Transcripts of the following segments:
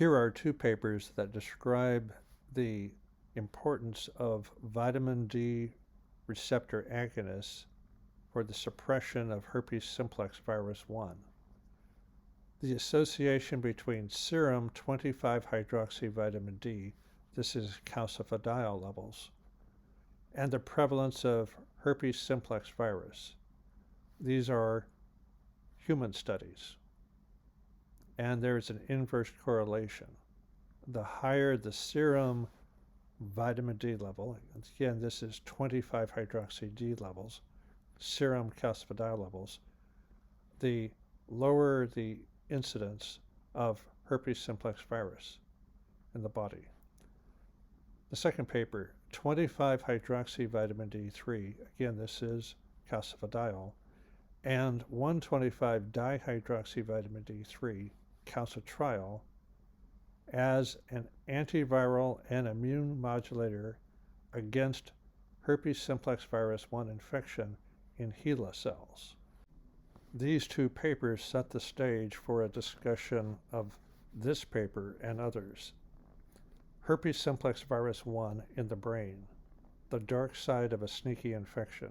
Here are two papers that describe the importance of vitamin D receptor agonists for the suppression of herpes simplex virus 1. The association between serum 25-hydroxyvitamin D, this is calcifediol levels, and the prevalence of herpes simplex virus. These are human studies, and there's an inverse correlation. The higher the serum vitamin D level, again, this is 25-hydroxy D levels, serum calcifediol levels, the lower the incidence of herpes simplex virus in the body. The second paper, 25-hydroxyvitamin D3, again, this is calcifediol, and 125-dihydroxyvitamin D3, calcitriol, as an antiviral and immune modulator against herpes simplex virus 1 infection in HeLa cells. These two papers set the stage for a discussion of this paper and others. Herpes simplex virus 1 in the brain, the dark side of a sneaky infection.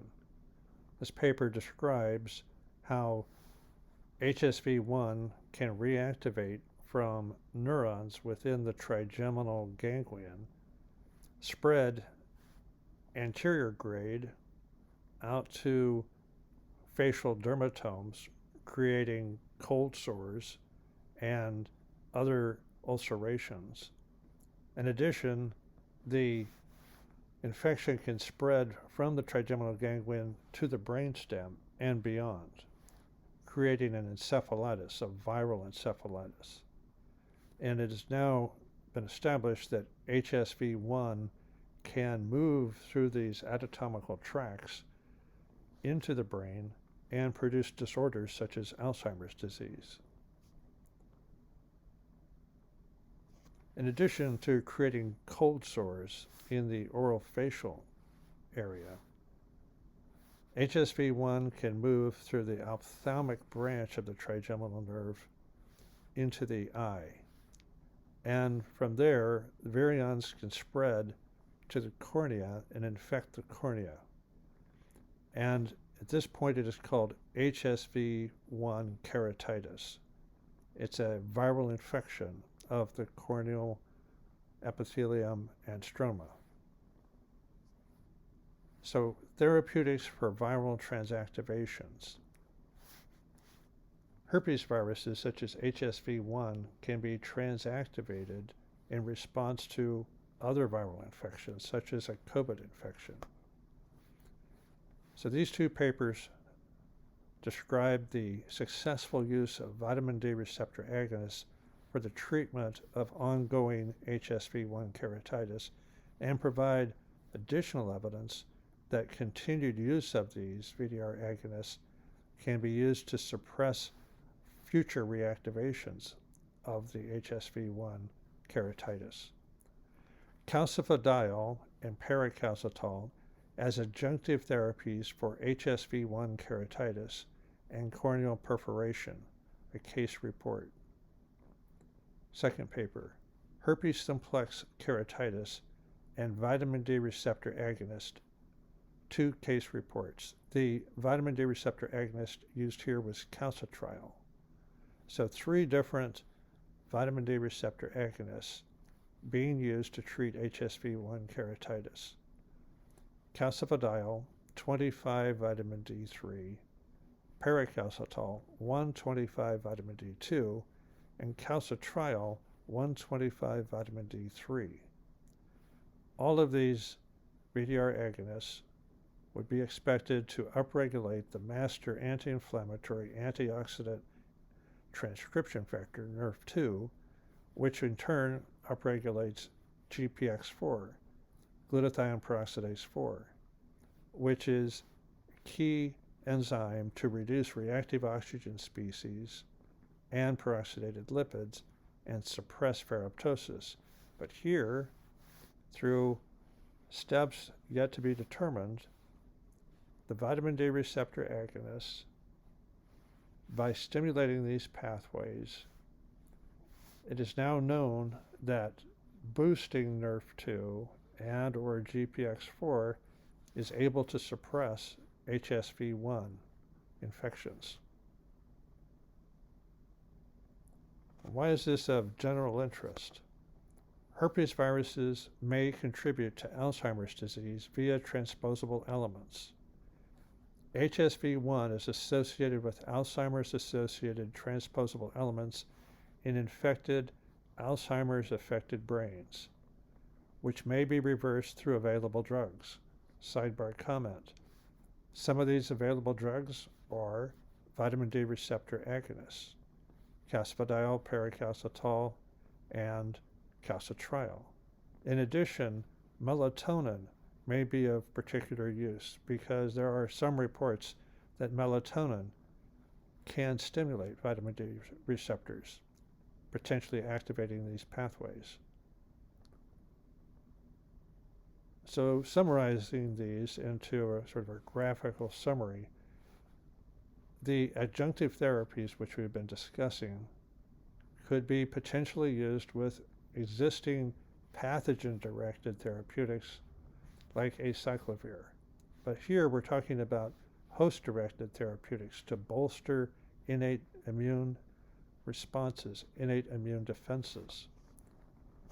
This paper describes how HSV1 can reactivate from neurons within the trigeminal ganglion, spread anterior grade out to facial dermatomes, creating cold sores and other ulcerations. In addition, the infection can spread from the trigeminal ganglion to the brainstem and beyond, creating an encephalitis, a viral encephalitis. And it has now been established that HSV1 can move through these anatomical tracts into the brain and produce disorders such as Alzheimer's disease. In addition to creating cold sores in the orofacial area, HSV1 can move through the ophthalmic branch of the trigeminal nerve into the eye. And from there, the virions can spread to the cornea and infect the cornea. And at this point, it is called HSV1 keratitis. It's a viral infection of the corneal epithelium and stroma. So, therapeutics for viral transactivations. Herpes viruses such as HSV1 can be transactivated in response to other viral infections, such as a COVID infection. So these two papers describe the successful use of vitamin D receptor agonists for the treatment of ongoing HSV1 keratitis and provide additional evidence that continued use of these VDR agonists can be used to suppress future reactivations of the HSV1 keratitis. Calcifediol and paracalcitol as adjunctive therapies for HSV1 keratitis and corneal perforation, a case report. Second paper, herpes simplex keratitis and vitamin D receptor agonist, 2 case reports. The vitamin D receptor agonist used here was calcitriol. So 3 different vitamin D receptor agonists being used to treat HSV1 keratitis. Calcifediol, 25 vitamin D3, paracalcitol, 125 vitamin D2, and calcitriol, 125 vitamin D3. All of these VDR agonists would be expected to upregulate the master anti-inflammatory antioxidant transcription factor, NRF2, which in turn upregulates GPX4, glutathione peroxidase 4, which is a key enzyme to reduce reactive oxygen species and peroxidated lipids and suppress ferroptosis. But here, through steps yet to be determined, the vitamin D receptor agonists, by stimulating these pathways, It is now known that boosting NRF2 and or GPX4 is able to suppress HSV1 infections. Why is this of general interest? Herpes viruses may contribute to Alzheimer's disease via transposable elements. HSV1 is associated with Alzheimer's-associated transposable elements in infected Alzheimer's-affected brains, which may be reversed through available drugs. Sidebar comment. Some of these available drugs are vitamin D receptor agonists, caspodiol, paracalcital, and calcitriol. In addition, melatonin may be of particular use because there are some reports that melatonin can stimulate vitamin D receptors, potentially activating these pathways. So summarizing these into a sort of a graphical summary, the adjunctive therapies which we've been discussing could be potentially used with existing pathogen-directed therapeutics like acyclovir. But here we're talking about host-directed therapeutics to bolster innate immune responses, innate immune defenses.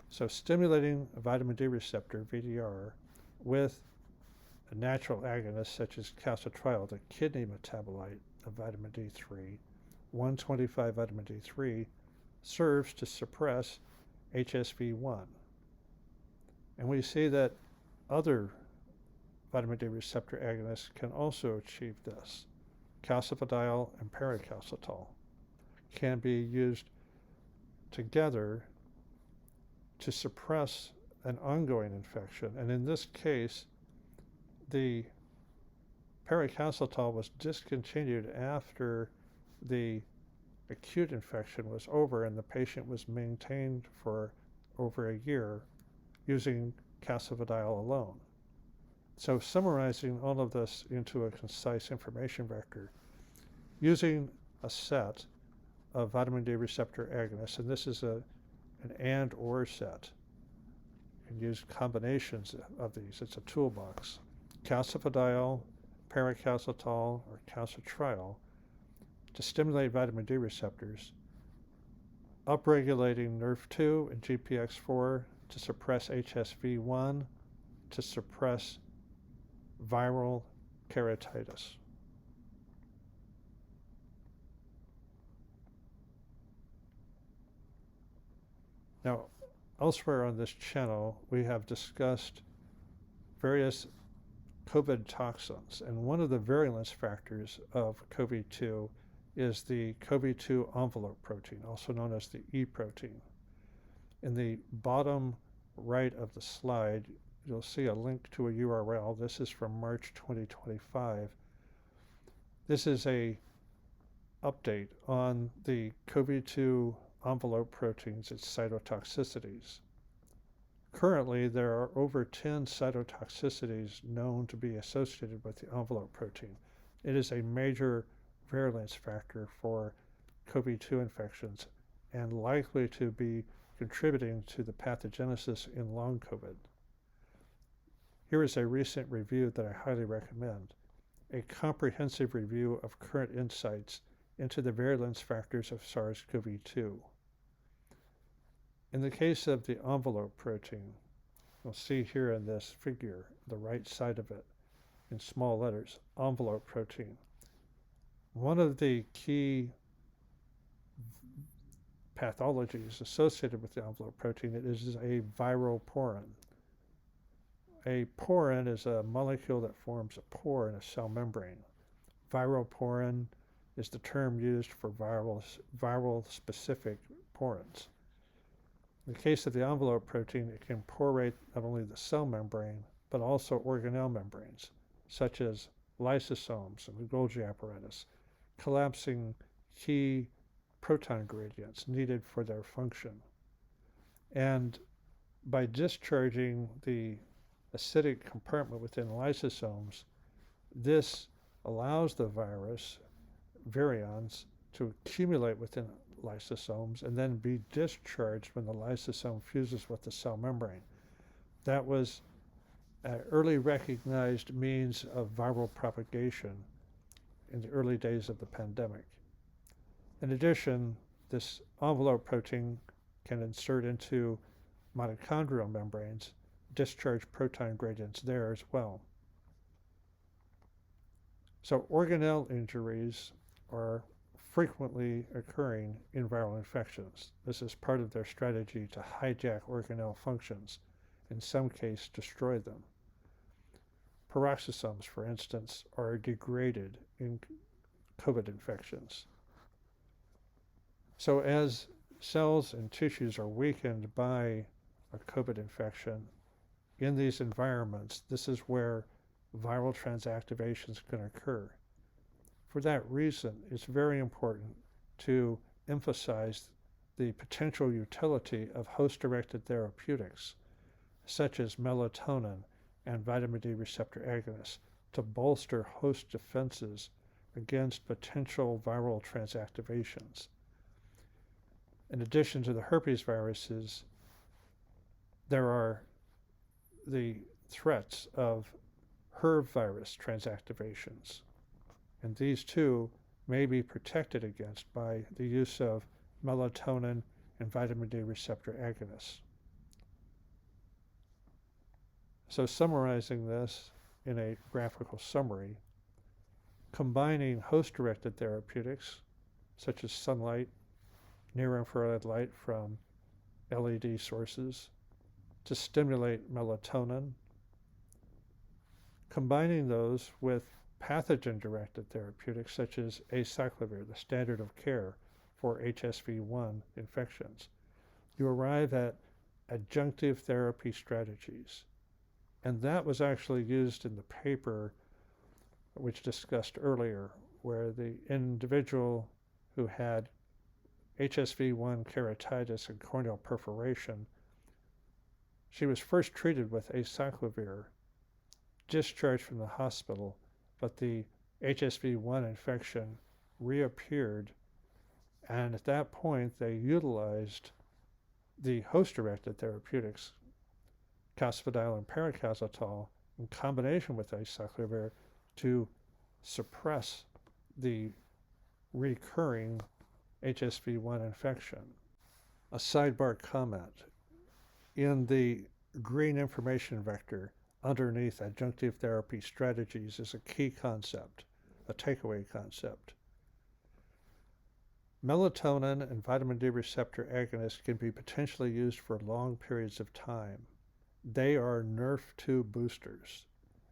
So stimulating a vitamin D receptor, VDR, with a natural agonist such as calcitriol, the kidney metabolite of vitamin D3, 125 vitamin D3, serves to suppress HSV1. And we see that other vitamin D receptor agonists can also achieve this. Caspodiol and paracalcital can be used together to suppress an ongoing infection. And in this case, the paracalcital was discontinued after the acute infection was over and the patient was maintained for over a year using caspodiol alone. So summarizing all of this into a concise information vector, using a set of vitamin D receptor agonists, and this is an and/or set. You can use combinations of these. It's a toolbox. Caspodiol, paracalcital, or calcitriol to stimulate vitamin D receptors, upregulating NRF2 and GPX4 to suppress HSV1, to suppress viral keratitis. Now, elsewhere on this channel, we have discussed various COVID toxins, and one of the virulence factors of COVID-2 is the COVID-2 envelope protein, also known as the E protein. In the bottom right of the slide, you'll see a link to a URL. This is from March 2025. This is a update on the COVID-2 envelope proteins, its cytotoxicities. Currently, there are over 10 cytotoxicities known to be associated with the envelope protein. It is a major virulence factor for COVID-2 infections and likely to be contributing to the pathogenesis in long COVID. Here is a recent review that I highly recommend, a comprehensive review of current insights into the virulence factors of SARS-CoV-2. In the case of the envelope protein, you'll see here in this figure, the right side of it, in small letters, envelope protein. One of the key pathologies associated with the envelope protein is a viral porin. A porin is a molecule that forms a pore in a cell membrane. Viral porin is the term used for viral-specific porins. In the case of the envelope protein, it can porate not only the cell membrane, but also organelle membranes, such as lysosomes and Golgi apparatus, collapsing key proton gradients needed for their function. And by discharging the acidic compartment within lysosomes, this allows the virus, virions, to accumulate within lysosomes and then be discharged when the lysosome fuses with the cell membrane. That was an early recognized means of viral propagation in the early days of the pandemic. In addition, this envelope protein can insert into mitochondrial membranes, discharge proton gradients there as well. So organelle injuries are frequently occurring in viral infections. This is part of their strategy to hijack organelle functions, in some cases destroy them. Peroxisomes, for instance, are degraded in COVID infections. So as cells and tissues are weakened by a COVID infection, in these environments, this is where viral transactivations can occur. For that reason, it's very important to emphasize the potential utility of host-directed therapeutics, such as melatonin and vitamin D receptor agonists, to bolster host defenses against potential viral transactivations. In addition to the herpes viruses, there are the threats of HERV virus transactivations, and these too may be protected against by the use of melatonin and vitamin D receptor agonists. So summarizing this in a graphical summary, combining host-directed therapeutics such as sunlight, near-infrared light from LED sources to stimulate melatonin, combining those with pathogen-directed therapeutics such as acyclovir, the standard of care for HSV-1 infections, you arrive at adjunctive therapy strategies. And that was actually used in the paper which discussed earlier, where the individual who had HSV-1 keratitis and corneal perforation, she was first treated with acyclovir, discharged from the hospital, but the HSV-1 infection reappeared, and at that point they utilized the host-directed therapeutics, calcifidiol and paracalcitol, in combination with acyclovir to suppress the recurring HSV-1 infection. A sidebar comment. In the green information vector, underneath adjunctive therapy strategies is a key concept, a takeaway concept. Melatonin and vitamin D receptor agonists can be potentially used for long periods of time. They are NRF2 boosters,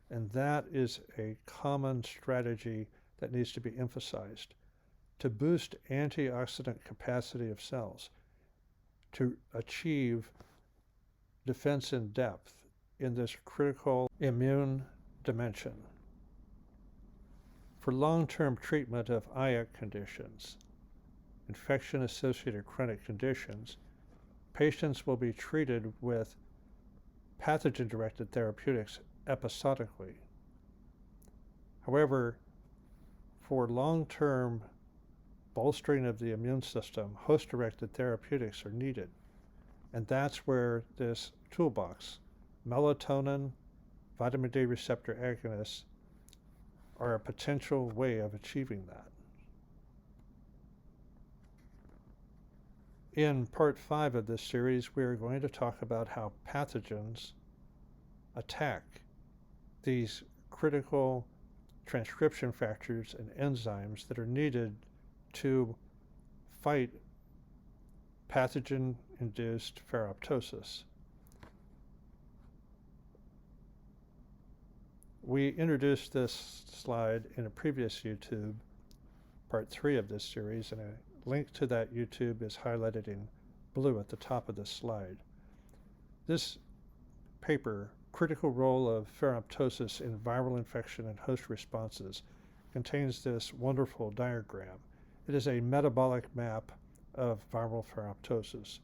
and that is a common strategy that needs to be emphasized to boost antioxidant capacity of cells, to achieve defense in depth in this critical immune dimension. For long-term treatment of IAC conditions, infection-associated chronic conditions, patients will be treated with pathogen-directed therapeutics episodically. However, for long-term bolstering of the immune system, host-directed therapeutics are needed. And that's where this toolbox, melatonin, vitamin D receptor agonists, are a potential way of achieving that. In part 5 of this series, we are going to talk about how pathogens attack these critical transcription factors and enzymes that are needed to fight pathogen-induced ferroptosis. We introduced this slide in a previous YouTube, part 3 of this series, and a link to that YouTube is highlighted in blue at the top of this slide. This paper, Critical Role of Ferroptosis in Viral Infection and Host Responses, contains this wonderful diagram. It is a metabolic map of viral ferroptosis.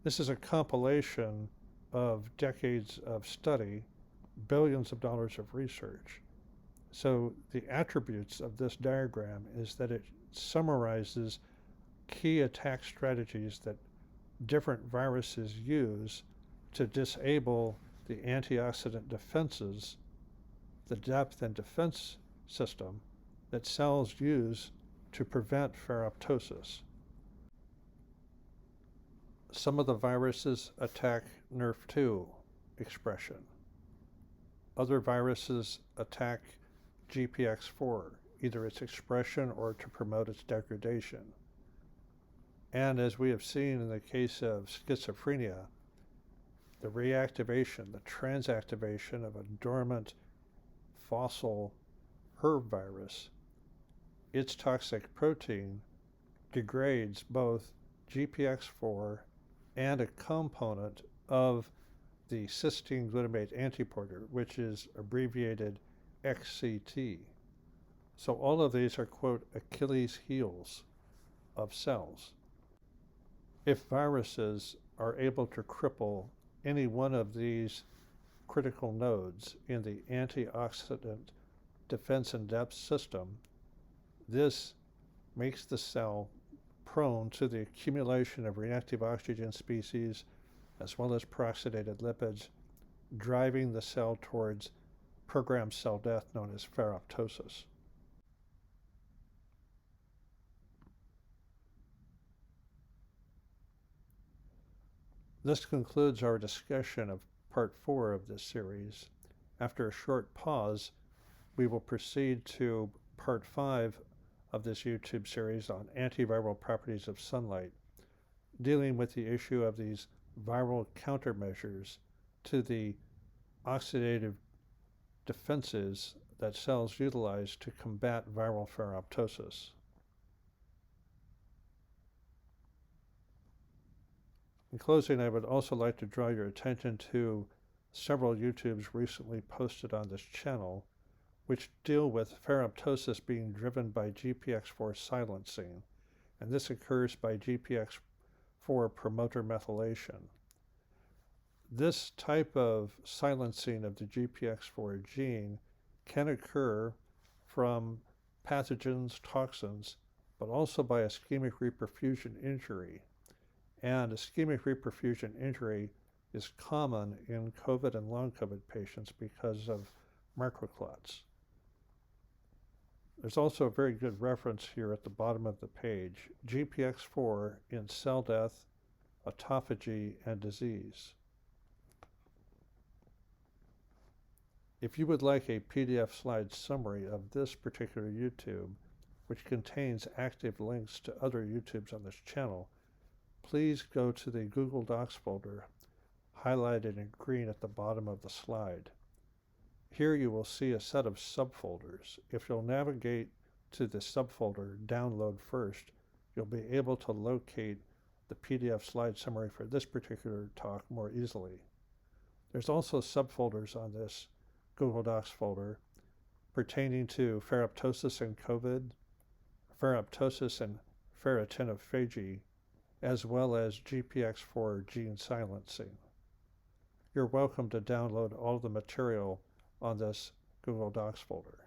This is a compilation of decades of study, billions of dollars of research. So the attributes of this diagram is that it summarizes key attack strategies that different viruses use to disable the antioxidant defenses, the depth and defense system that cells use to prevent ferroptosis. Some of the viruses attack NRF2 expression. Other viruses attack GPX4, either its expression or to promote its degradation. And as we have seen in the case of schizophrenia, the reactivation, the transactivation of a dormant fossil herb virus, its toxic protein degrades both GPX4 and a component of the cysteine glutamate antiporter, which is abbreviated XCT. So all of these are, quote, Achilles heels of cells. If viruses are able to cripple any one of these critical nodes in the antioxidant defense and depth system, this makes the cell prone to the accumulation of reactive oxygen species as well as peroxidated lipids, driving the cell towards programmed cell death known as ferroptosis. This concludes our discussion of part 4 of this series. After a short pause, we will proceed to part 5 of this YouTube series on antiviral properties of sunlight, dealing with the issue of these viral countermeasures to the oxidative defenses that cells utilize to combat viral ferroptosis. In closing, I would also like to draw your attention to several YouTubes recently posted on this channel, which deal with ferroptosis being driven by GPX4 silencing, and this occurs by GPX4 promoter methylation. This type of silencing of the GPX4 gene can occur from pathogens, toxins, but also by ischemic reperfusion injury. And ischemic reperfusion injury is common in COVID and long COVID patients because of microclots. There's also a very good reference here at the bottom of the page, GPX4 in cell death, autophagy, and disease. If you would like a PDF slide summary of this particular YouTube, which contains active links to other YouTubes on this channel, please go to the Google Docs folder highlighted in green at the bottom of the slide. Here you will see a set of subfolders. If you'll navigate to the subfolder Download First, you'll be able to locate the PDF slide summary for this particular talk more easily. There's also subfolders on this Google Docs folder pertaining to ferroptosis and COVID, ferroptosis and ferritinophagy, as well as GPX4 gene silencing. You're welcome to download all the material on this Google Docs folder.